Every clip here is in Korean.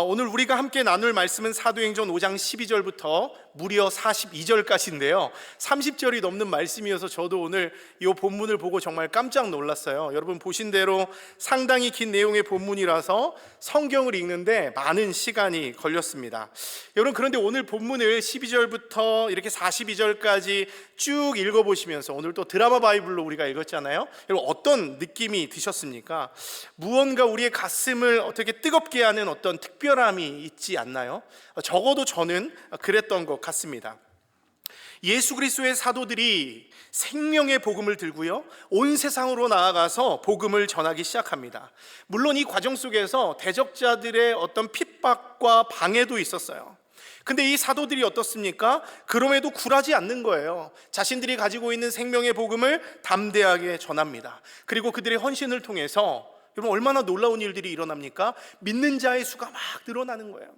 오늘 우리가 함께 나눌 말씀은 사도행전 5장 12절부터 무려 42절까지인데요 30절이 넘는 말씀이어서 저도 오늘 이 본문을 보고 정말 깜짝 놀랐어요. 여러분 보신 대로 상당히 긴 내용의 본문이라서 성경을 읽는데 많은 시간이 걸렸습니다. 여러분 그런데 오늘 본문을 12절부터 이렇게 42절까지 쭉 읽어보시면서 오늘 또 드라마 바이블로 우리가 읽었잖아요. 여러분 어떤 느낌이 드셨습니까? 무언가 우리의 가슴을 어떻게 뜨겁게 하는 어떤 특별함이 있지 않나요? 적어도 저는 그랬던 것 같습니다. 예수 그리스도의 사도들이 생명의 복음을 들고요 온 세상으로 나아가서 복음을 전하기 시작합니다. 물론 이 과정 속에서 대적자들의 어떤 핍박과 방해도 있었어요. 근데 이 사도들이 어떻습니까? 그럼에도 굴하지 않는 거예요. 자신들이 가지고 있는 생명의 복음을 담대하게 전합니다. 그리고 그들의 헌신을 통해서 여러분 얼마나 놀라운 일들이 일어납니까? 믿는 자의 수가 막 늘어나는 거예요.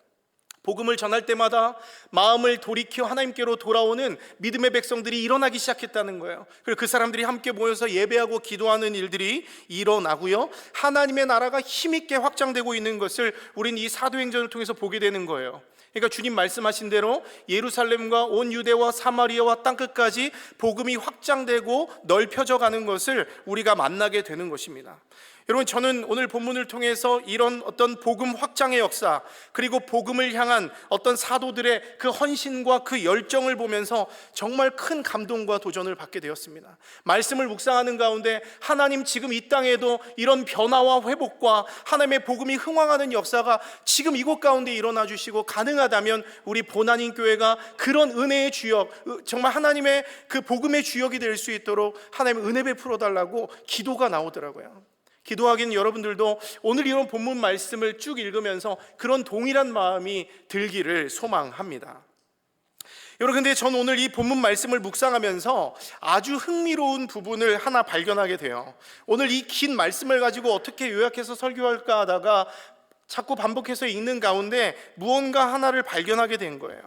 복음을 전할 때마다 마음을 돌이켜 하나님께로 돌아오는 믿음의 백성들이 일어나기 시작했다는 거예요. 그리고 그 사람들이 함께 모여서 예배하고 기도하는 일들이 일어나고요 하나님의 나라가 힘있게 확장되고 있는 것을 우리는 이 사도행전을 통해서 보게 되는 거예요. 그러니까 주님 말씀하신 대로 예루살렘과 온 유대와 사마리아와 땅끝까지 복음이 확장되고 넓혀져 가는 것을 우리가 만나게 되는 것입니다. 여러분 저는 오늘 본문을 통해서 이런 어떤 복음 확장의 역사 그리고 복음을 향한 어떤 사도들의 그 헌신과 그 열정을 보면서 정말 큰 감동과 도전을 받게 되었습니다. 말씀을 묵상하는 가운데 하나님 지금 이 땅에도 이런 변화와 회복과 하나님의 복음이 흥왕하는 역사가 지금 이곳 가운데 일어나 주시고 가능하다면 우리 보나님 교회가 그런 은혜의 주역 정말 하나님의 그 복음의 주역이 될 수 있도록 하나님 은혜 베풀어 달라고 기도가 나오더라고요. 기도하기는 여러분들도 오늘 이런 본문 말씀을 쭉 읽으면서 그런 동일한 마음이 들기를 소망합니다. 여러분 근데 전 오늘 이 본문 말씀을 묵상하면서 아주 흥미로운 부분을 하나 발견하게 돼요. 오늘 이 긴 말씀을 가지고 어떻게 요약해서 설교할까 하다가 자꾸 반복해서 읽는 가운데 무언가 하나를 발견하게 된 거예요.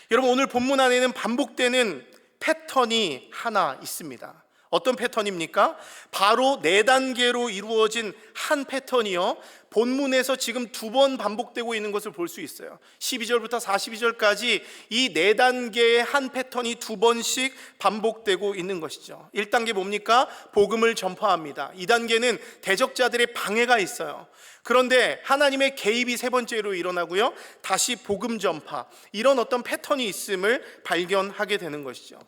여러분 오늘 본문 안에는 반복되는 패턴이 하나 있습니다. 어떤 패턴입니까? 바로 4단계로 이루어진 한 패턴이요 본문에서 지금 2번 반복되고 있는 것을 볼 수 있어요. 12절부터 42절까지 이 4단계의 한 패턴이 2번씩 반복되고 있는 것이죠. 1단계 뭡니까? 복음을 전파합니다. 2단계는 대적자들의 방해가 있어요. 그런데 하나님의 개입이 3번째로 일어나고요 다시 복음 전파, 이런 어떤 패턴이 있음을 발견하게 되는 것이죠.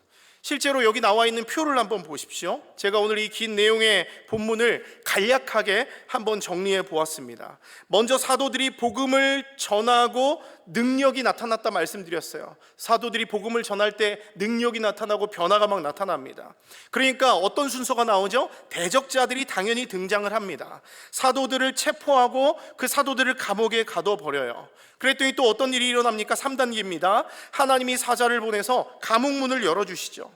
실제로 여기 나와 있는 표를 한번 보십시오. 제가 오늘 이 긴 내용의 본문을 간략하게 한번 정리해 보았습니다. 먼저 사도들이 복음을 전하고 능력이 나타났다 말씀드렸어요. 사도들이 복음을 전할 때 능력이 나타나고 변화가 막 나타납니다. 그러니까 어떤 순서가 나오죠? 대적자들이 당연히 등장을 합니다. 사도들을 체포하고 그 사도들을 감옥에 가둬버려요. 그랬더니 또 어떤 일이 일어납니까? 3단계입니다. 하나님이 사자를 보내서 감옥문을 열어주시죠.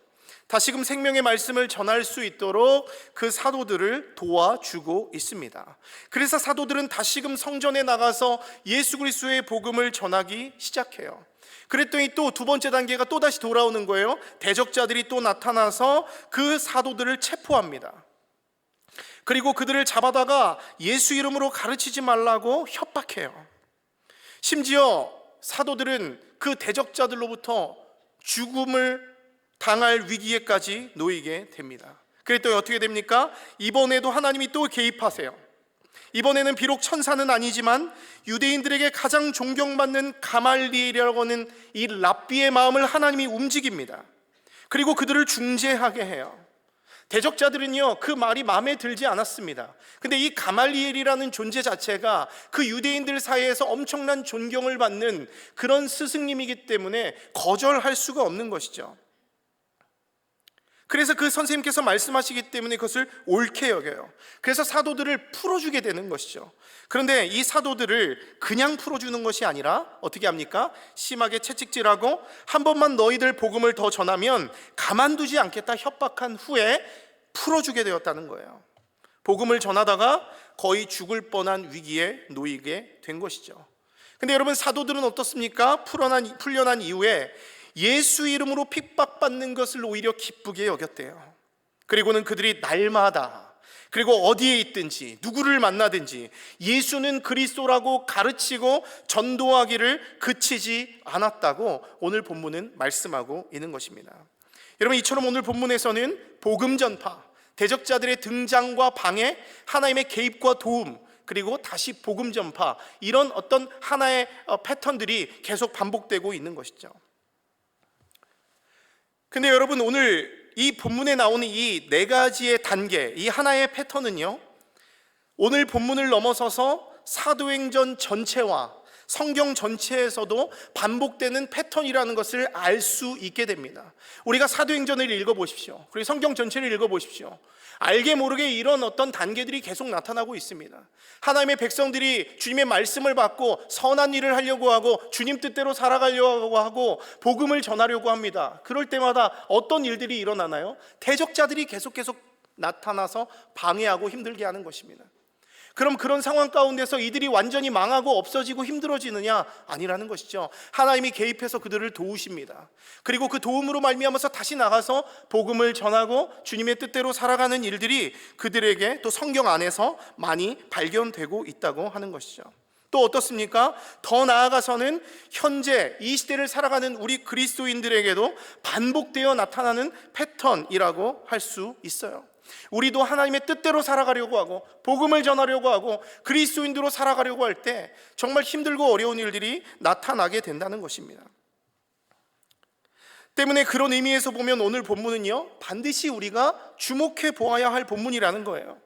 다시금 생명의 말씀을 전할 수 있도록 그 사도들을 도와주고 있습니다. 그래서 사도들은 다시금 성전에 나가서 예수 그리스도의 복음을 전하기 시작해요. 그랬더니 또 2번째 단계가 또다시 돌아오는 거예요. 대적자들이 또 나타나서 그 사도들을 체포합니다. 그리고 그들을 잡아다가 예수 이름으로 가르치지 말라고 협박해요. 심지어 사도들은 그 대적자들로부터 죽음을 당할 위기에까지 놓이게 됩니다. 그랬더니 어떻게 됩니까? 이번에도 하나님이 또 개입하세요. 이번에는 비록 천사는 아니지만 유대인들에게 가장 존경받는 가말리엘이라고 하는 이 랍비의 마음을 하나님이 움직입니다. 그리고 그들을 중재하게 해요. 대적자들은요 그 말이 마음에 들지 않았습니다. 근데 이 가말리엘이라는 존재 자체가 그 유대인들 사이에서 엄청난 존경을 받는 그런 스승님이기 때문에 거절할 수가 없는 것이죠. 그래서 그 선생님께서 말씀하시기 때문에 그것을 옳게 여겨요. 그래서 사도들을 풀어주게 되는 것이죠. 그런데 이 사도들을 그냥 풀어주는 것이 아니라 어떻게 합니까? 심하게 채찍질하고 한 번만 너희들 복음을 더 전하면 가만두지 않겠다 협박한 후에 풀어주게 되었다는 거예요. 복음을 전하다가 거의 죽을 뻔한 위기에 놓이게 된 것이죠. 근데 여러분 사도들은 어떻습니까? 풀려난 이후에 예수 이름으로 핍박받는 것을 오히려 기쁘게 여겼대요. 그리고는 그들이 날마다 그리고 어디에 있든지 누구를 만나든지 예수는 그리스도라고 가르치고 전도하기를 그치지 않았다고 오늘 본문은 말씀하고 있는 것입니다. 여러분, 이처럼 오늘 본문에서는 복음 전파, 대적자들의 등장과 방해, 하나님의 개입과 도움, 그리고 다시 복음 전파, 이런 어떤 하나의 패턴들이 계속 반복되고 있는 것이죠. 근데 여러분, 오늘 이 본문에 나오는 이 네 가지의 단계, 이 하나의 패턴은요, 오늘 본문을 넘어서서 사도행전 전체와 성경 전체에서도 반복되는 패턴이라는 것을 알 수 있게 됩니다. 우리가 사도행전을 읽어보십시오. 그리고 성경 전체를 읽어보십시오. 알게 모르게 이런 어떤 단계들이 계속 나타나고 있습니다. 하나님의 백성들이 주님의 말씀을 받고 선한 일을 하려고 하고 주님 뜻대로 살아가려고 하고 복음을 전하려고 합니다. 그럴 때마다 어떤 일들이 일어나나요? 대적자들이 계속 나타나서 방해하고 힘들게 하는 것입니다. 그럼 그런 상황 가운데서 이들이 완전히 망하고 없어지고 힘들어지느냐? 아니라는 것이죠. 하나님이 개입해서 그들을 도우십니다. 그리고 그 도움으로 말미암아서 다시 나가서 복음을 전하고 주님의 뜻대로 살아가는 일들이 그들에게 또 성경 안에서 많이 발견되고 있다고 하는 것이죠. 또 어떻습니까? 더 나아가서는 현재 이 시대를 살아가는 우리 그리스도인들에게도 반복되어 나타나는 패턴이라고 할 수 있어요. 우리도 하나님의 뜻대로 살아가려고 하고 복음을 전하려고 하고 그리스도인으로 살아가려고 할 때 정말 힘들고 어려운 일들이 나타나게 된다는 것입니다. 때문에 그런 의미에서 보면 오늘 본문은요, 반드시 우리가 주목해 보아야 할 본문이라는 거예요.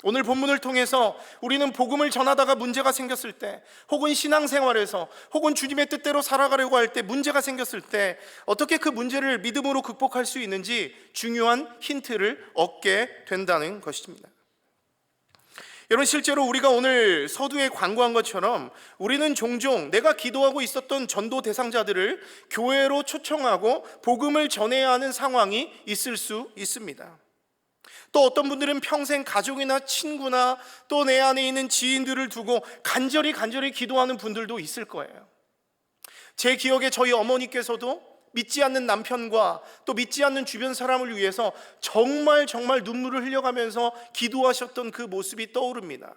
오늘 본문을 통해서 우리는 복음을 전하다가 문제가 생겼을 때, 혹은 신앙생활에서, 혹은 주님의 뜻대로 살아가려고 할 때 문제가 생겼을 때 어떻게 그 문제를 믿음으로 극복할 수 있는지 중요한 힌트를 얻게 된다는 것입니다. 여러분, 실제로 우리가 오늘 서두에 광고한 것처럼 우리는 종종 내가 기도하고 있었던 전도 대상자들을 교회로 초청하고 복음을 전해야 하는 상황이 있을 수 있습니다. 또 어떤 분들은 평생 가족이나 친구나 또 내 안에 있는 지인들을 두고 간절히 기도하는 분들도 있을 거예요. 제 기억에 저희 어머니께서도 믿지 않는 남편과 또 믿지 않는 주변 사람을 위해서 정말 눈물을 흘려가면서 기도하셨던 그 모습이 떠오릅니다.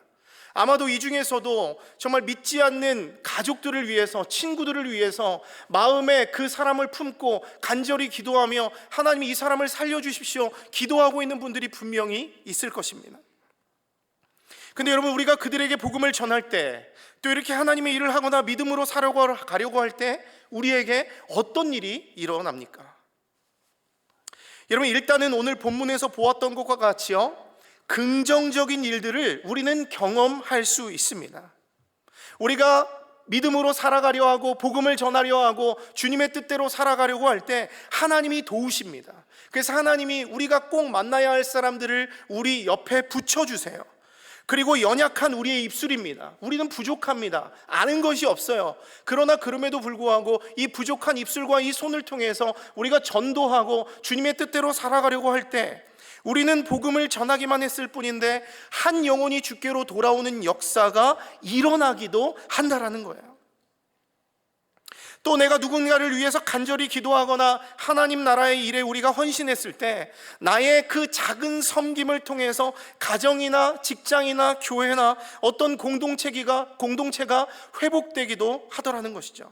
아마도 이 중에서도 정말 믿지 않는 가족들을 위해서, 친구들을 위해서 마음에 그 사람을 품고 간절히 기도하며 하나님이 이 사람을 살려주십시오 기도하고 있는 분들이 분명히 있을 것입니다. 근데 여러분, 우리가 그들에게 복음을 전할 때, 또 이렇게 하나님의 일을 하거나 믿음으로 가려고 할 때 우리에게 어떤 일이 일어납니까? 여러분, 일단은 오늘 본문에서 보았던 것과 같이요, 긍정적인 일들을 우리는 경험할 수 있습니다. 우리가 믿음으로 살아가려 하고 복음을 전하려 하고 주님의 뜻대로 살아가려고 할 때 하나님이 도우십니다. 그래서 하나님이 우리가 꼭 만나야 할 사람들을 우리 옆에 붙여주세요. 그리고 연약한 우리의 입술입니다. 우리는 부족합니다. 아는 것이 없어요. 그러나 그럼에도 불구하고 이 부족한 입술과 이 손을 통해서 우리가 전도하고 주님의 뜻대로 살아가려고 할 때 우리는 복음을 전하기만 했을 뿐인데 한 영혼이 주께로 돌아오는 역사가 일어나기도 한다라는 거예요. 또 내가 누군가를 위해서 간절히 기도하거나 하나님 나라의 일에 우리가 헌신했을 때 나의 그 작은 섬김을 통해서 가정이나 직장이나 교회나 어떤 공동체가 회복되기도 하더라는 것이죠.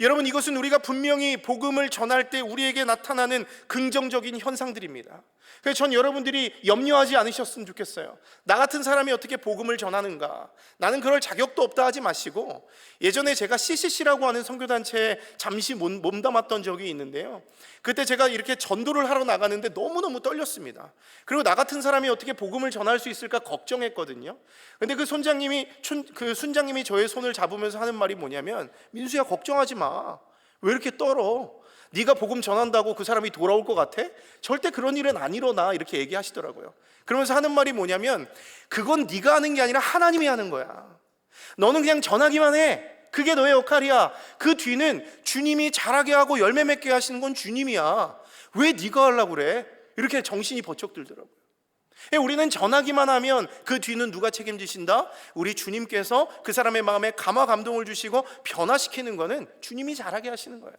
여러분, 이것은 우리가 분명히 복음을 전할 때 우리에게 나타나는 긍정적인 현상들입니다. 그래서 전 여러분들이 염려하지 않으셨으면 좋겠어요. 나 같은 사람이 어떻게 복음을 전하는가, 나는 그럴 자격도 없다 하지 마시고, 예전에 제가 CCC라고 하는 선교단체에 잠시 몸담았던 적이 있는데요, 그때 제가 이렇게 전도를 하러 나가는데 너무너무 떨렸습니다. 그리고 나 같은 사람이 어떻게 복음을 전할 수 있을까 걱정했거든요. 근데 그 순장님이 저의 손을 잡으면서 하는 말이 뭐냐면, 민수야, 걱정하지 마. 왜 이렇게 떨어? 네가 복음 전한다고 그 사람이 돌아올 것 같아? 절대 그런 일은 안 일어나, 이렇게 얘기하시더라고요. 그러면서 하는 말이 뭐냐면, 그건 네가 하는 게 아니라 하나님이 하는 거야. 너는 그냥 전하기만 해. 그게 너의 역할이야. 그 뒤는 주님이 자라게 하고 열매 맺게 하시는 건 주님이야. 왜 네가 하려고 그래? 이렇게 정신이 번쩍 들더라고요. 우리는 전하기만 하면 그 뒤는 누가 책임지신다? 우리 주님께서 그 사람의 마음에 감화 감동을 주시고 변화시키는 거는 주님이 잘하게 하시는 거예요.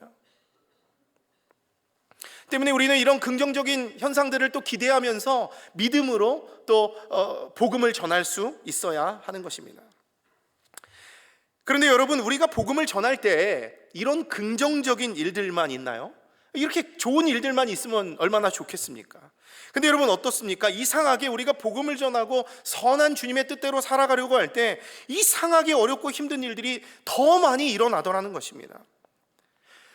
때문에 우리는 이런 긍정적인 현상들을 또 기대하면서 믿음으로 또 복음을 전할 수 있어야 하는 것입니다. 그런데 여러분, 우리가 복음을 전할 때 이런 긍정적인 일들만 있나요? 이렇게 좋은 일들만 있으면 얼마나 좋겠습니까? 근데 여러분 어떻습니까? 이상하게 우리가 복음을 전하고 선한 주님의 뜻대로 살아가려고 할 때 이상하게 어렵고 힘든 일들이 더 많이 일어나더라는 것입니다.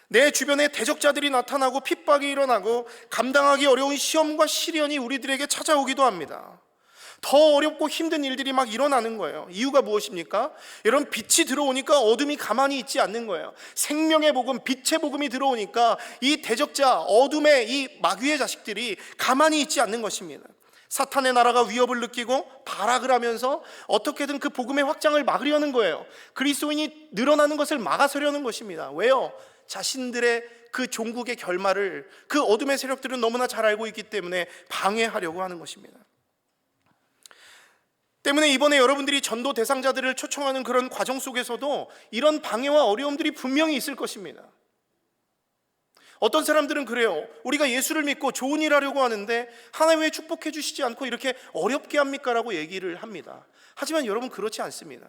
내 주변에 대적자들이 나타나고 핍박이 일어나고 감당하기 어려운 시험과 시련이 우리들에게 찾아오기도 합니다. 더 어렵고 힘든 일들이 막 일어나는 거예요. 이유가 무엇입니까? 여러분, 빛이 들어오니까 어둠이 가만히 있지 않는 거예요. 생명의 복음, 빛의 복음이 들어오니까 이 대적자, 어둠의 이 마귀의 자식들이 가만히 있지 않는 것입니다. 사탄의 나라가 위협을 느끼고 발악을 하면서 어떻게든 그 복음의 확장을 막으려는 거예요. 그리스도인이 늘어나는 것을 막아서려는 것입니다. 왜요? 자신들의 그 종국의 결말을 그 어둠의 세력들은 너무나 잘 알고 있기 때문에 방해하려고 하는 것입니다. 때문에 이번에 여러분들이 전도 대상자들을 초청하는 그런 과정 속에서도 이런 방해와 어려움들이 분명히 있을 것입니다. 어떤 사람들은 그래요. 우리가 예수를 믿고 좋은 일 하려고 하는데 하나님 왜 축복해 주시지 않고 이렇게 어렵게 합니까? 라고 얘기를 합니다. 하지만 여러분, 그렇지 않습니다.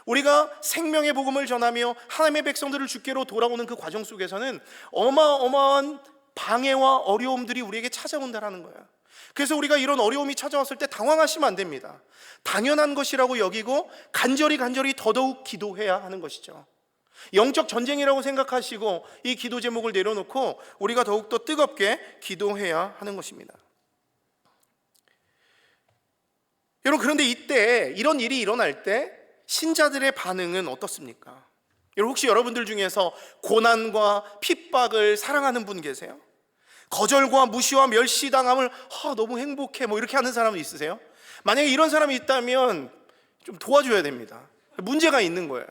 우리가 생명의 복음을 전하며 하나님의 백성들을 주께로 돌아오는 그 과정 속에서는 어마어마한 방해와 어려움들이 우리에게 찾아온다는 거예요. 그래서 우리가 이런 어려움이 찾아왔을 때 당황하시면 안 됩니다. 당연한 것이라고 여기고 간절히 더더욱 기도해야 하는 것이죠. 영적 전쟁이라고 생각하시고 이 기도 제목을 내려놓고 우리가 더욱더 뜨겁게 기도해야 하는 것입니다. 여러분, 그런데 이때 이런 일이 일어날 때 신자들의 반응은 어떻습니까? 여러분, 혹시 여러분들 중에서 고난과 핍박을 사랑하는 분 계세요? 거절과 무시와 멸시당함을 너무 행복해 이렇게 하는 사람은 있으세요? 만약에 이런 사람이 있다면 좀 도와줘야 됩니다. 문제가 있는 거예요.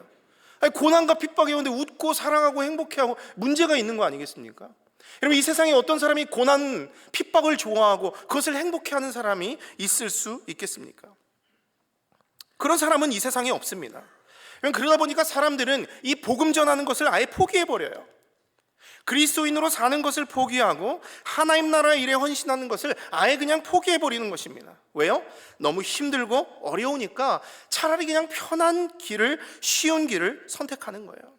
고난과 핍박이 오는데 웃고 사랑하고 행복해하고 문제가 있는 거 아니겠습니까? 여러분, 이 세상에 어떤 사람이 고난, 핍박을 좋아하고 그것을 행복해하는 사람이 있을 수 있겠습니까? 그런 사람은 이 세상에 없습니다. 그러다 보니까 사람들은 이 복음 전하는 것을 아예 포기해버려요. 그리스도인으로 사는 것을 포기하고 하나님 나라의 일에 헌신하는 것을 아예 그냥 포기해버리는 것입니다. 왜요? 너무 힘들고 어려우니까 차라리 그냥 편한 길을, 쉬운 길을 선택하는 거예요.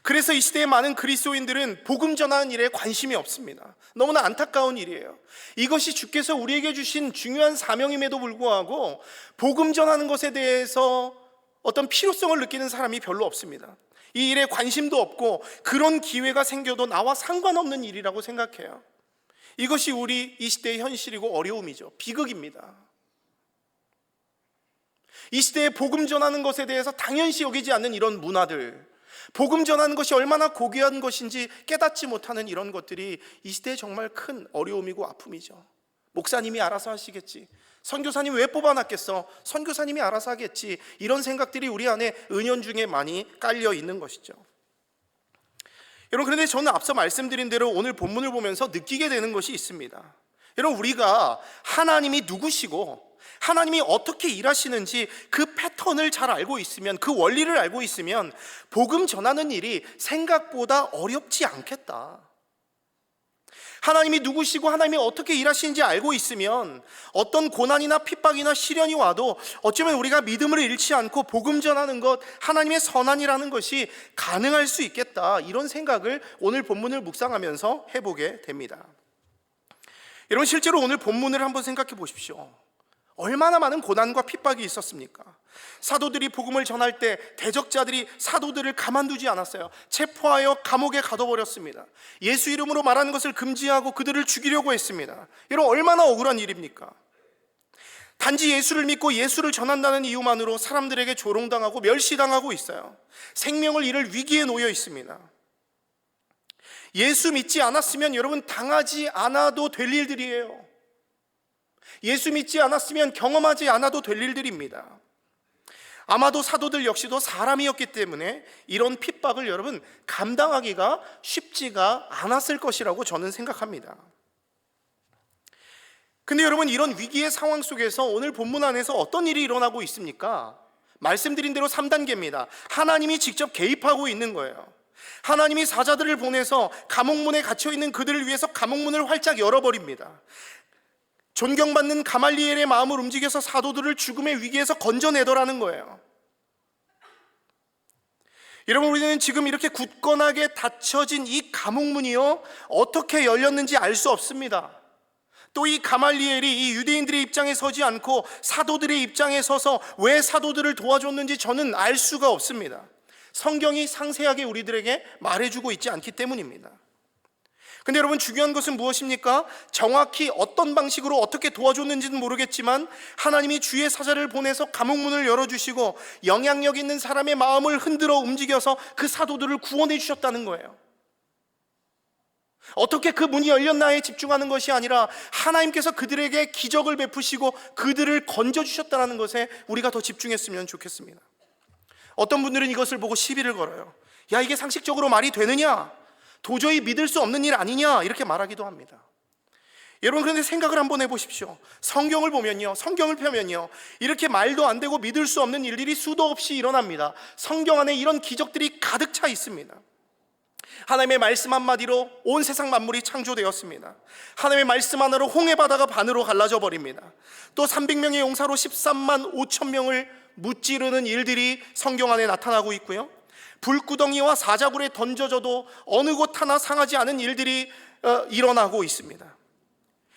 그래서 이 시대의 많은 그리스도인들은 복음 전하는 일에 관심이 없습니다. 너무나 안타까운 일이에요. 이것이 주께서 우리에게 주신 중요한 사명임에도 불구하고 복음 전하는 것에 대해서 어떤 필요성을 느끼는 사람이 별로 없습니다. 이 일에 관심도 없고 그런 기회가 생겨도 나와 상관없는 일이라고 생각해요. 이것이 우리 이 시대의 현실이고 어려움이죠. 비극입니다. 이 시대에 복음 전하는 것에 대해서 당연시 여기지 않는 이런 문화들, 복음 전하는 것이 얼마나 고귀한 것인지 깨닫지 못하는 이런 것들이 이 시대에 정말 큰 어려움이고 아픔이죠. 목사님이 알아서 하시겠지, 선교사님 왜 뽑아놨겠어, 선교사님이 알아서 하겠지, 이런 생각들이 우리 안에 은연중에 많이 깔려 있는 것이죠. 여러분, 그런데 저는 앞서 말씀드린 대로 오늘 본문을 보면서 느끼게 되는 것이 있습니다. 여러분, 우리가 하나님이 누구시고 하나님이 어떻게 일하시는지 그 패턴을 잘 알고 있으면, 그 원리를 알고 있으면 복음 전하는 일이 생각보다 어렵지 않겠다. 하나님이 누구시고 하나님이 어떻게 일하시는지 알고 있으면 어떤 고난이나 핍박이나 시련이 와도 어쩌면 우리가 믿음을 잃지 않고 복음 전하는 것, 하나님의 선한이라는 것이 가능할 수 있겠다, 이런 생각을 오늘 본문을 묵상하면서 해보게 됩니다. 여러분, 실제로 오늘 본문을 한번 생각해 보십시오. 얼마나 많은 고난과 핍박이 있었습니까? 사도들이 복음을 전할 때 대적자들이 사도들을 가만두지 않았어요. 체포하여 감옥에 가둬버렸습니다. 예수 이름으로 말하는 것을 금지하고 그들을 죽이려고 했습니다. 여러분, 얼마나 억울한 일입니까? 단지 예수를 믿고 예수를 전한다는 이유만으로 사람들에게 조롱당하고 멸시당하고 있어요. 생명을 잃을 위기에 놓여 있습니다. 예수 믿지 않았으면 여러분 당하지 않아도 될 일들이에요. 예수 믿지 않았으면 경험하지 않아도 될 일들입니다. 아마도 사도들 역시도 사람이었기 때문에 이런 핍박을 여러분 감당하기가 쉽지가 않았을 것이라고 저는 생각합니다. 근데 여러분, 이런 위기의 상황 속에서 오늘 본문 안에서 어떤 일이 일어나고 있습니까? 말씀드린 대로 3단계입니다. 하나님이 직접 개입하고 있는 거예요. 하나님이 사자들을 보내서 감옥문에 갇혀있는 그들을 위해서 감옥문을 활짝 열어버립니다. 존경받는 가말리엘의 마음을 움직여서 사도들을 죽음의 위기에서 건져내더라는 거예요. 여러분, 우리는 지금 이렇게 굳건하게 닫혀진 이 감옥문이요, 어떻게 열렸는지 알 수 없습니다. 또 이 가말리엘이 이 유대인들의 입장에 서지 않고 사도들의 입장에 서서 왜 사도들을 도와줬는지 저는 알 수가 없습니다. 성경이 상세하게 우리들에게 말해주고 있지 않기 때문입니다. 근데 여러분, 중요한 것은 무엇입니까? 정확히 어떤 방식으로 어떻게 도와줬는지는 모르겠지만 하나님이 주의 사자를 보내서 감옥문을 열어주시고 영향력 있는 사람의 마음을 흔들어 움직여서 그 사도들을 구원해 주셨다는 거예요. 어떻게 그 문이 열렸나에 집중하는 것이 아니라 하나님께서 그들에게 기적을 베푸시고 그들을 건져주셨다는 것에 우리가 더 집중했으면 좋겠습니다. 어떤 분들은 이것을 보고 시비를 걸어요. 야, 이게 상식적으로 말이 되느냐? 도저히 믿을 수 없는 일 아니냐? 이렇게 말하기도 합니다. 여러분, 그런데 생각을 한번 해보십시오. 성경을 보면요, 성경을 펴면요, 이렇게 말도 안 되고 믿을 수 없는 일들이 수도 없이 일어납니다. 성경 안에 이런 기적들이 가득 차 있습니다. 하나님의 말씀 한마디로 온 세상 만물이 창조되었습니다. 하나님의 말씀 하나로 홍해 바다가 반으로 갈라져 버립니다. 또 300명의 용사로 13만 5천 명을 무찌르는 일들이 성경 안에 나타나고 있고요, 불구덩이와 사자굴에 던져져도 어느 곳 하나 상하지 않은 일들이 일어나고 있습니다.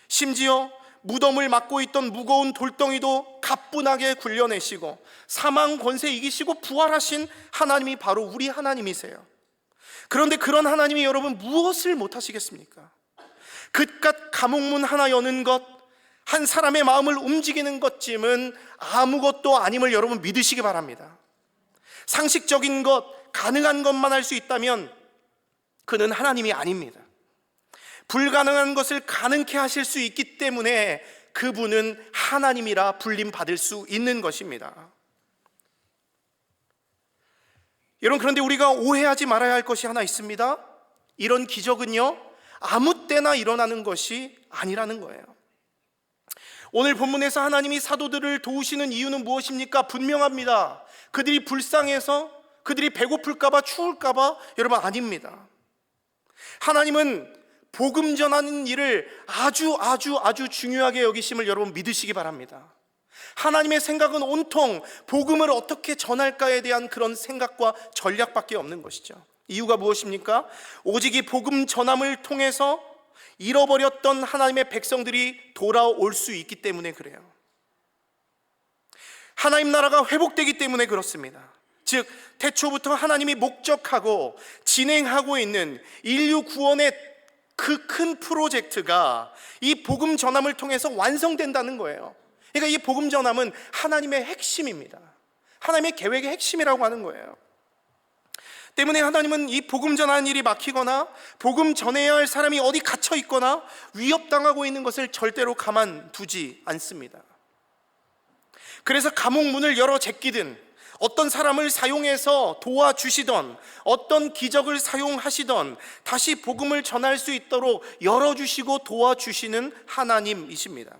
심지어 무덤을 막고 있던 무거운 돌덩이도 가뿐하게 굴려내시고 사망 권세 이기시고 부활하신 하나님이 바로 우리 하나님이세요. 그런데 그런 하나님이 여러분 무엇을 못하시겠습니까? 그깟 감옥문 하나 여는 것, 한 사람의 마음을 움직이는 것쯤은 아무것도 아님을 여러분 믿으시기 바랍니다. 상식적인 것, 가능한 것만 할 수 있다면 그는 하나님이 아닙니다. 불가능한 것을 가능케 하실 수 있기 때문에 그분은 하나님이라 불림받을 수 있는 것입니다. 여러분, 그런데 우리가 오해하지 말아야 할 것이 하나 있습니다. 이런 기적은요, 아무 때나 일어나는 것이 아니라는 거예요. 오늘 본문에서 하나님이 사도들을 도우시는 이유는 무엇입니까? 분명합니다. 그들이 불쌍해서, 그들이 배고플까봐, 추울까봐? 여러분, 아닙니다. 하나님은 복음 전하는 일을 아주 중요하게 여기심을 여러분 믿으시기 바랍니다. 하나님의 생각은 온통 복음을 어떻게 전할까에 대한 그런 생각과 전략밖에 없는 것이죠. 이유가 무엇입니까? 오직 이 복음 전함을 통해서 잃어버렸던 하나님의 백성들이 돌아올 수 있기 때문에 그래요. 하나님 나라가 회복되기 때문에 그렇습니다. 즉, 태초부터 하나님이 목적하고 진행하고 있는 인류 구원의 그 큰 프로젝트가 이 복음 전함을 통해서 완성된다는 거예요. 그러니까 이 복음 전함은 하나님의 핵심입니다. 하나님의 계획의 핵심이라고 하는 거예요. 때문에 하나님은 이 복음 전하는 일이 막히거나 복음 전해야 할 사람이 어디 갇혀 있거나 위협당하고 있는 것을 절대로 가만두지 않습니다. 그래서 감옥 문을 열어 제끼든 어떤 사람을 사용해서 도와주시던 어떤 기적을 사용하시던 다시 복음을 전할 수 있도록 열어주시고 도와주시는 하나님이십니다.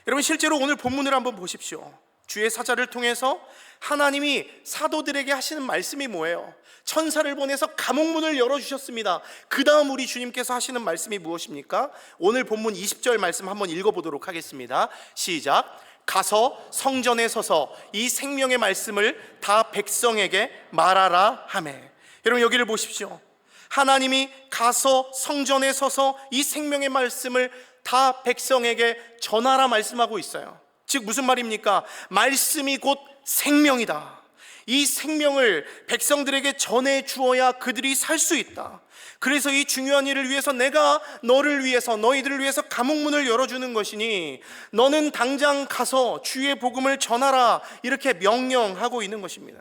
여러분, 실제로 오늘 본문을 한번 보십시오. 주의 사자를 통해서 하나님이 사도들에게 하시는 말씀이 뭐예요? 천사를 보내서 감옥문을 열어주셨습니다. 그 다음 우리 주님께서 하시는 말씀이 무엇입니까? 오늘 본문 20절 말씀 한번 읽어보도록 하겠습니다. 시작. 가서 성전에 서서 이 생명의 말씀을 다 백성에게 말하라 하매. 여러분, 여기를 보십시오. 하나님이 가서 성전에 서서 이 생명의 말씀을 다 백성에게 전하라 말씀하고 있어요. 즉 무슨 말입니까? 말씀이 곧 생명이다. 이 생명을 백성들에게 전해 주어야 그들이 살 수 있다. 그래서 이 중요한 일을 위해서 내가 너를 위해서, 너희들을 위해서 감옥문을 열어주는 것이니 너는 당장 가서 주의 복음을 전하라, 이렇게 명령하고 있는 것입니다.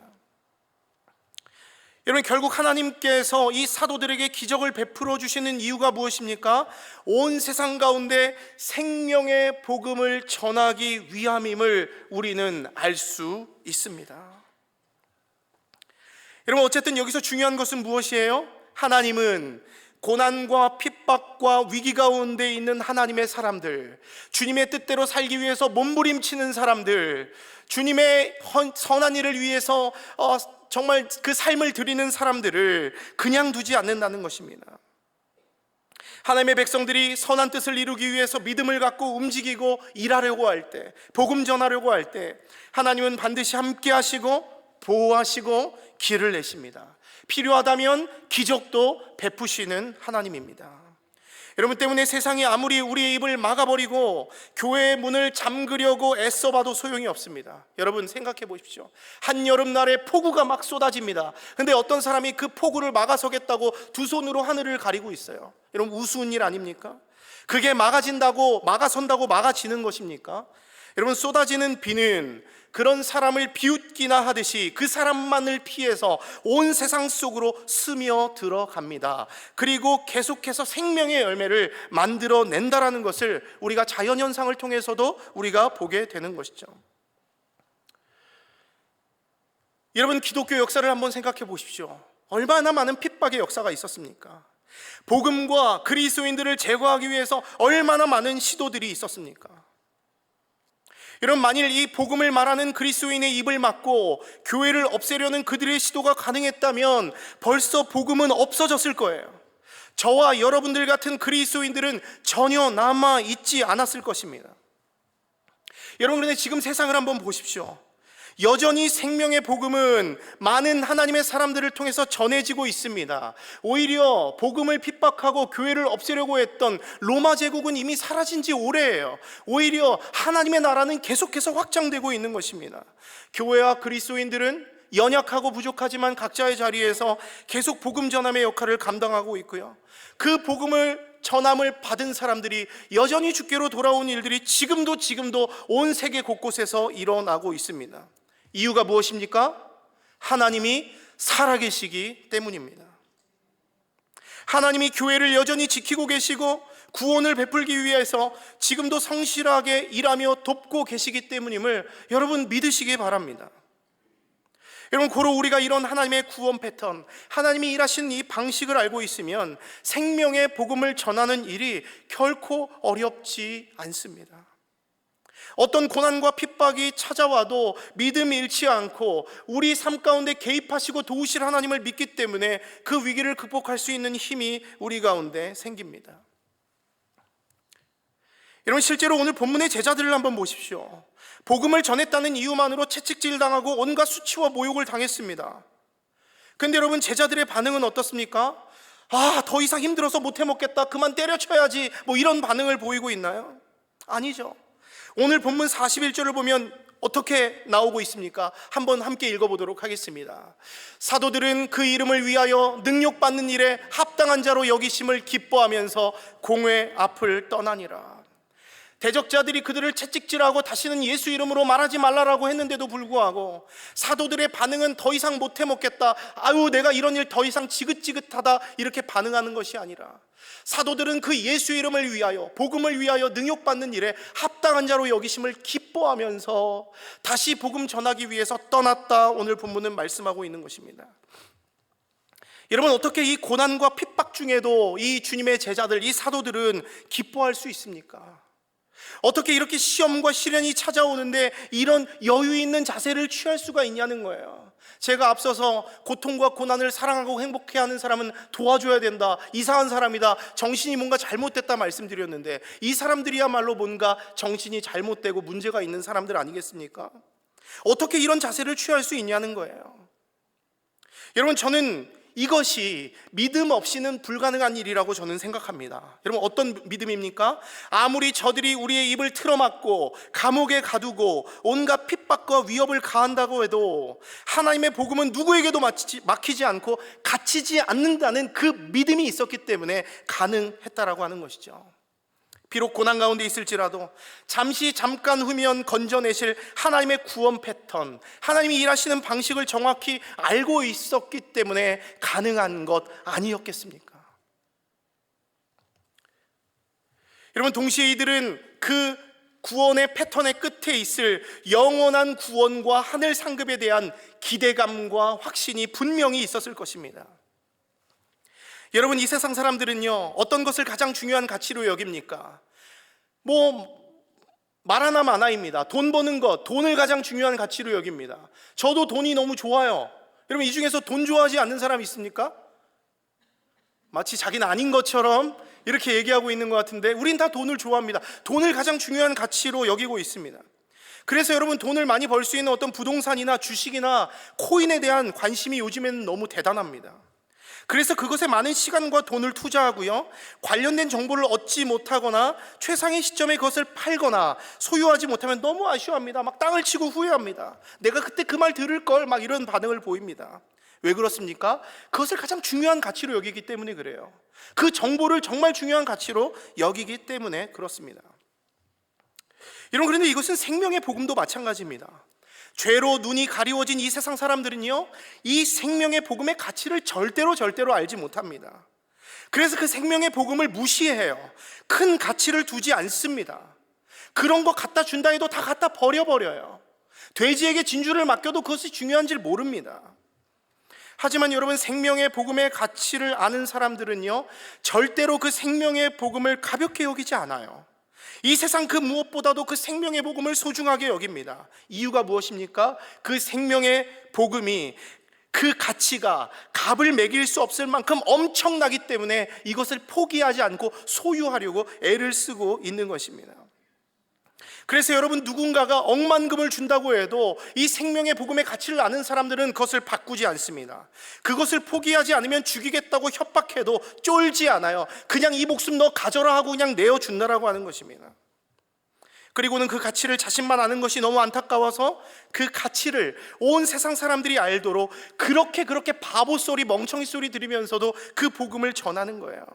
여러분, 결국 하나님께서 이 사도들에게 기적을 베풀어 주시는 이유가 무엇입니까? 온 세상 가운데 생명의 복음을 전하기 위함임을 우리는 알 수 있습니다. 여러분, 어쨌든 여기서 중요한 것은 무엇이에요? 하나님은 고난과 핍박과 위기 가운데 있는 하나님의 사람들, 주님의 뜻대로 살기 위해서 몸부림치는 사람들, 주님의 선한 일을 위해서 정말 그 삶을 드리는 사람들을 그냥 두지 않는다는 것입니다. 하나님의 백성들이 선한 뜻을 이루기 위해서 믿음을 갖고 움직이고 일하려고 할 때, 복음 전하려고 할 때 하나님은 반드시 함께 하시고 보호하시고 길을 내십니다. 필요하다면 기적도 베푸시는 하나님입니다. 여러분 때문에 세상이 아무리 우리의 입을 막아버리고 교회의 문을 잠그려고 애써봐도 소용이 없습니다. 여러분 생각해 보십시오. 한여름날에 폭우가 막 쏟아집니다. 근데 어떤 사람이 그 폭우를 막아서겠다고 두 손으로 하늘을 가리고 있어요. 여러분 우스운 일 아닙니까? 그게 막아진다고 막아선다고 막아지는 것입니까? 여러분 쏟아지는 비는 그런 사람을 비웃기나 하듯이 그 사람만을 피해서 온 세상 속으로 스며 들어갑니다. 그리고 계속해서 생명의 열매를 만들어낸다라는 것을 우리가 자연현상을 통해서도 우리가 보게 되는 것이죠. 여러분 기독교 역사를 한번 생각해 보십시오. 얼마나 많은 핍박의 역사가 있었습니까? 복음과 그리스도인들을 제거하기 위해서 얼마나 많은 시도들이 있었습니까? 여러분 만일 이 복음을 말하는 그리스도인의 입을 막고 교회를 없애려는 그들의 시도가 가능했다면 벌써 복음은 없어졌을 거예요. 저와 여러분들 같은 그리스도인들은 전혀 남아있지 않았을 것입니다. 여러분 그런데 지금 세상을 한번 보십시오. 여전히 생명의 복음은 많은 하나님의 사람들을 통해서 전해지고 있습니다. 오히려 복음을 핍박하고 교회를 없애려고 했던 로마 제국은 이미 사라진 지 오래예요. 오히려 하나님의 나라는 계속해서 확장되고 있는 것입니다. 교회와 그리스도인들은 연약하고 부족하지만 각자의 자리에서 계속 복음 전함의 역할을 감당하고 있고요. 그 복음을 전함을 받은 사람들이 여전히 주께로 돌아온 일들이 지금도 온 세계 곳곳에서 일어나고 있습니다. 이유가 무엇입니까? 하나님이 살아계시기 때문입니다. 하나님이 교회를 여전히 지키고 계시고 구원을 베풀기 위해서 지금도 성실하게 일하며 돕고 계시기 때문임을 여러분 믿으시기 바랍니다. 여러분 고로 우리가 이런 하나님의 구원 패턴, 하나님이 일하시는 이 방식을 알고 있으면 생명의 복음을 전하는 일이 결코 어렵지 않습니다. 어떤 고난과 핍박이 찾아와도 믿음 잃지 않고 우리 삶 가운데 개입하시고 도우실 하나님을 믿기 때문에 그 위기를 극복할 수 있는 힘이 우리 가운데 생깁니다. 여러분 실제로 오늘 본문의 제자들을 한번 보십시오. 복음을 전했다는 이유만으로 채찍질 당하고 온갖 수치와 모욕을 당했습니다. 근데 여러분 제자들의 반응은 어떻습니까? 더 이상 힘들어서 못 해먹겠다, 그만 때려쳐야지, 이런 반응을 보이고 있나요? 아니죠. 오늘 본문 41절을 보면 어떻게 나오고 있습니까? 한번 함께 읽어보도록 하겠습니다. 사도들은 그 이름을 위하여 능력받는 일에 합당한 자로 여기심을 기뻐하면서 공회 앞을 떠나니라. 대적자들이 그들을 채찍질하고 다시는 예수 이름으로 말하지 말라라고 했는데도 불구하고 사도들의 반응은 더 이상 못 해먹겠다, 내가 이런 일 더 이상 지긋지긋하다, 이렇게 반응하는 것이 아니라 사도들은 그 예수 이름을 위하여, 복음을 위하여 능욕받는 일에 합당한 자로 여기심을 기뻐하면서 다시 복음 전하기 위해서 떠났다, 오늘 본문은 말씀하고 있는 것입니다. 여러분 어떻게 이 고난과 핍박 중에도 이 주님의 제자들, 이 사도들은 기뻐할 수 있습니까? 어떻게 이렇게 시험과 시련이 찾아오는데 이런 여유 있는 자세를 취할 수가 있냐는 거예요. 제가 앞서서 고통과 고난을 사랑하고 행복해하는 사람은 도와줘야 된다, 이상한 사람이다, 정신이 뭔가 잘못됐다 말씀드렸는데 이 사람들이야말로 뭔가 정신이 잘못되고 문제가 있는 사람들 아니겠습니까? 어떻게 이런 자세를 취할 수 있냐는 거예요. 여러분 저는 이것이 믿음 없이는 불가능한 일이라고 저는 생각합니다. 여러분 어떤 믿음입니까? 아무리 저들이 우리의 입을 틀어막고 감옥에 가두고 온갖 핍박과 위협을 가한다고 해도 하나님의 복음은 누구에게도 막히지 않고 갇히지 않는다는 그 믿음이 있었기 때문에 가능했다라고 하는 것이죠. 비록 고난 가운데 있을지라도 잠깐 후면 건져내실 하나님의 구원 패턴, 하나님이 일하시는 방식을 정확히 알고 있었기 때문에 가능한 것 아니었겠습니까? 여러분 동시에 이들은 그 구원의 패턴의 끝에 있을 영원한 구원과 하늘 상급에 대한 기대감과 확신이 분명히 있었을 것입니다. 여러분 이 세상 사람들은요 어떤 것을 가장 중요한 가치로 여깁니까? 말 하나 많아입니다. 돈 버는 것, 돈을 가장 중요한 가치로 여깁니다. 저도 돈이 너무 좋아요. 여러분, 이 중에서 돈 좋아하지 않는 사람 있습니까? 마치 자기는 아닌 것처럼 이렇게 얘기하고 있는 것 같은데, 우린 다 돈을 좋아합니다. 돈을 가장 중요한 가치로 여기고 있습니다. 그래서 여러분, 돈을 많이 벌 수 있는 어떤 부동산이나 주식이나 코인에 대한 관심이 요즘에는 너무 대단합니다. 그래서 그것에 많은 시간과 돈을 투자하고요, 관련된 정보를 얻지 못하거나 최상의 시점에 그것을 팔거나 소유하지 못하면 너무 아쉬워합니다. 막 땅을 치고 후회합니다. 내가 그때 그 말 들을 걸, 막 이런 반응을 보입니다. 왜 그렇습니까? 그것을 가장 중요한 가치로 여기기 때문에 그래요. 그 정보를 정말 중요한 가치로 여기기 때문에 그렇습니다. 여러분, 그런데 이것은 생명의 복음도 마찬가지입니다. 죄로 눈이 가리워진 이 세상 사람들은요, 이 생명의 복음의 가치를 절대로 알지 못합니다. 그래서 그 생명의 복음을 무시해요. 큰 가치를 두지 않습니다. 그런 거 갖다 준다 해도 다 갖다 버려버려요. 돼지에게 진주를 맡겨도 그것이 중요한 줄 모릅니다. 하지만 여러분, 생명의 복음의 가치를 아는 사람들은요, 절대로 그 생명의 복음을 가볍게 여기지 않아요. 이 세상 그 무엇보다도 그 생명의 복음을 소중하게 여깁니다. 이유가 무엇입니까? 그 생명의 복음이, 그 가치가 값을 매길 수 없을 만큼 엄청나기 때문에 이것을 포기하지 않고 소유하려고 애를 쓰고 있는 것입니다. 그래서 여러분, 누군가가 억만금을 준다고 해도 이 생명의 복음의 가치를 아는 사람들은 그것을 바꾸지 않습니다. 그것을 포기하지 않으면 죽이겠다고 협박해도 쫄지 않아요. 그냥 이 목숨 너 가져라 하고 그냥 내어준다라고 하는 것입니다. 그리고는 그 가치를 자신만 아는 것이 너무 안타까워서 그 가치를 온 세상 사람들이 알도록 그렇게 바보 소리, 멍청이 소리 들으면서도 그 복음을 전하는 거예요.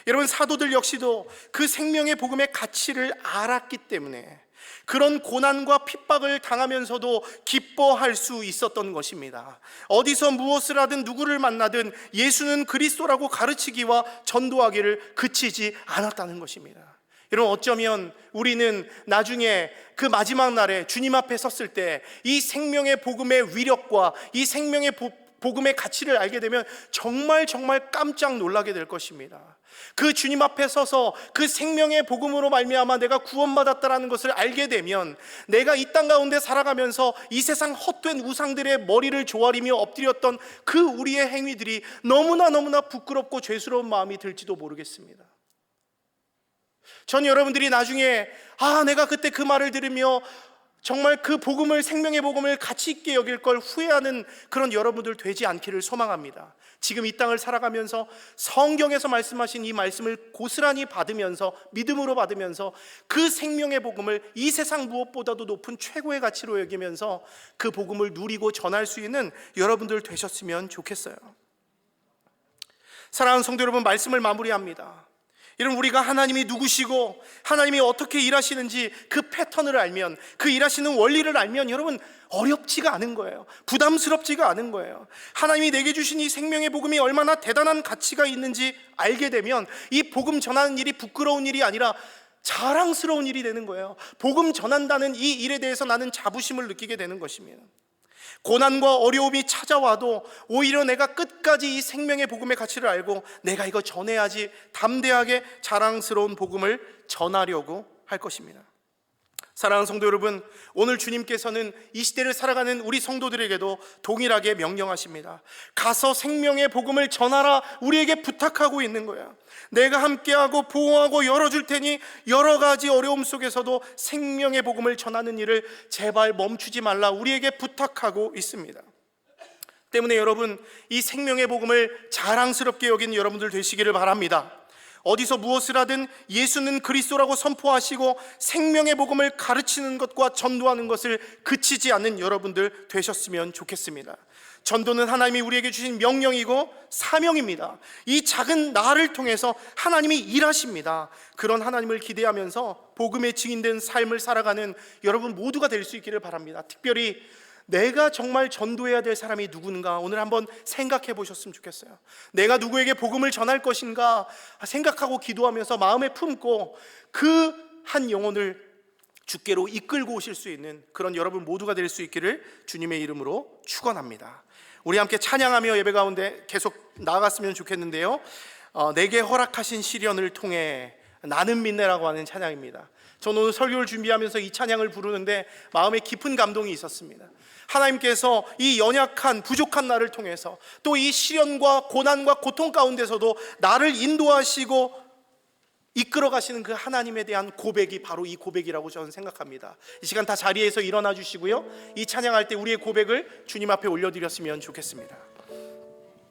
여러분, 사도들 역시도 그 생명의 복음의 가치를 알았기 때문에 그런 고난과 핍박을 당하면서도 기뻐할 수 있었던 것입니다. 어디서 무엇을 하든 누구를 만나든 예수는 그리스도라고 가르치기와 전도하기를 그치지 않았다는 것입니다. 여러분, 어쩌면 우리는 나중에 그 마지막 날에 주님 앞에 섰을 때 이 생명의 복음의 위력과 이 생명의 복음의 가치를 알게 되면 정말 깜짝 놀라게 될 것입니다. 그 주님 앞에 서서 그 생명의 복음으로 말미암아 내가 구원받았다라는 것을 알게 되면 내가 이 땅 가운데 살아가면서 이 세상 헛된 우상들의 머리를 조아리며 엎드렸던 그 우리의 행위들이 너무나 부끄럽고 죄스러운 마음이 들지도 모르겠습니다. 전 여러분들이 나중에 내가 그때 그 말을 들으며 정말 그 복음을, 생명의 복음을 가치 있게 여길 걸 후회하는 그런 여러분들 되지 않기를 소망합니다. 지금 이 땅을 살아가면서 성경에서 말씀하신 이 말씀을 고스란히 받으면서, 믿음으로 받으면서 그 생명의 복음을 이 세상 무엇보다도 높은 최고의 가치로 여기면서 그 복음을 누리고 전할 수 있는 여러분들 되셨으면 좋겠어요. 사랑하는 성도 여러분, 말씀을 마무리합니다. 여러분, 우리가 하나님이 누구시고 하나님이 어떻게 일하시는지 그 패턴을 알면, 그 일하시는 원리를 알면 여러분, 어렵지가 않은 거예요. 부담스럽지가 않은 거예요. 하나님이 내게 주신 이 생명의 복음이 얼마나 대단한 가치가 있는지 알게 되면 이 복음 전하는 일이 부끄러운 일이 아니라 자랑스러운 일이 되는 거예요. 복음 전한다는 이 일에 대해서 나는 자부심을 느끼게 되는 것입니다. 고난과 어려움이 찾아와도 오히려 내가 끝까지 이 생명의 복음의 가치를 알고 내가 이거 전해야지 담대하게 자랑스러운 복음을 전하려고 할 것입니다. 사랑하는 성도 여러분, 오늘 주님께서는 이 시대를 살아가는 우리 성도들에게도 동일하게 명령하십니다. 가서 생명의 복음을 전하라, 우리에게 부탁하고 있는 거야. 내가 함께하고 보호하고 열어줄 테니 여러 가지 어려움 속에서도 생명의 복음을 전하는 일을 제발 멈추지 말라, 우리에게 부탁하고 있습니다. 때문에 여러분, 이 생명의 복음을 자랑스럽게 여기는 여러분들 되시기를 바랍니다. 어디서 무엇을 하든 예수는 그리스도라고 선포하시고 생명의 복음을 가르치는 것과 전도하는 것을 그치지 않는 여러분들 되셨으면 좋겠습니다. 전도는 하나님이 우리에게 주신 명령이고 사명입니다. 이 작은 나를 통해서 하나님이 일하십니다. 그런 하나님을 기대하면서 복음의 증인된 삶을 살아가는 여러분 모두가 될 수 있기를 바랍니다. 특별히 내가 정말 전도해야 될 사람이 누군가 오늘 한번 생각해 보셨으면 좋겠어요. 내가 누구에게 복음을 전할 것인가 생각하고 기도하면서 마음에 품고 그 한 영혼을 주께로 이끌고 오실 수 있는 그런 여러분 모두가 될 수 있기를 주님의 이름으로 축원합니다. 우리 함께 찬양하며 예배 가운데 계속 나아갔으면 좋겠는데요. 내게 허락하신 시련을 통해 나는 믿네라고 하는 찬양입니다. 저는 오늘 설교를 준비하면서 이 찬양을 부르는데 마음에 깊은 감동이 있었습니다. 하나님께서 이 연약한 부족한 나를 통해서 또 이 시련과 고난과 고통 가운데서도 나를 인도하시고 이끌어 가시는 그 하나님에 대한 고백이 바로 이 고백이라고 저는 생각합니다. 이 시간 다 자리에서 일어나 주시고요, 이 찬양할 때 우리의 고백을 주님 앞에 올려드렸으면 좋겠습니다.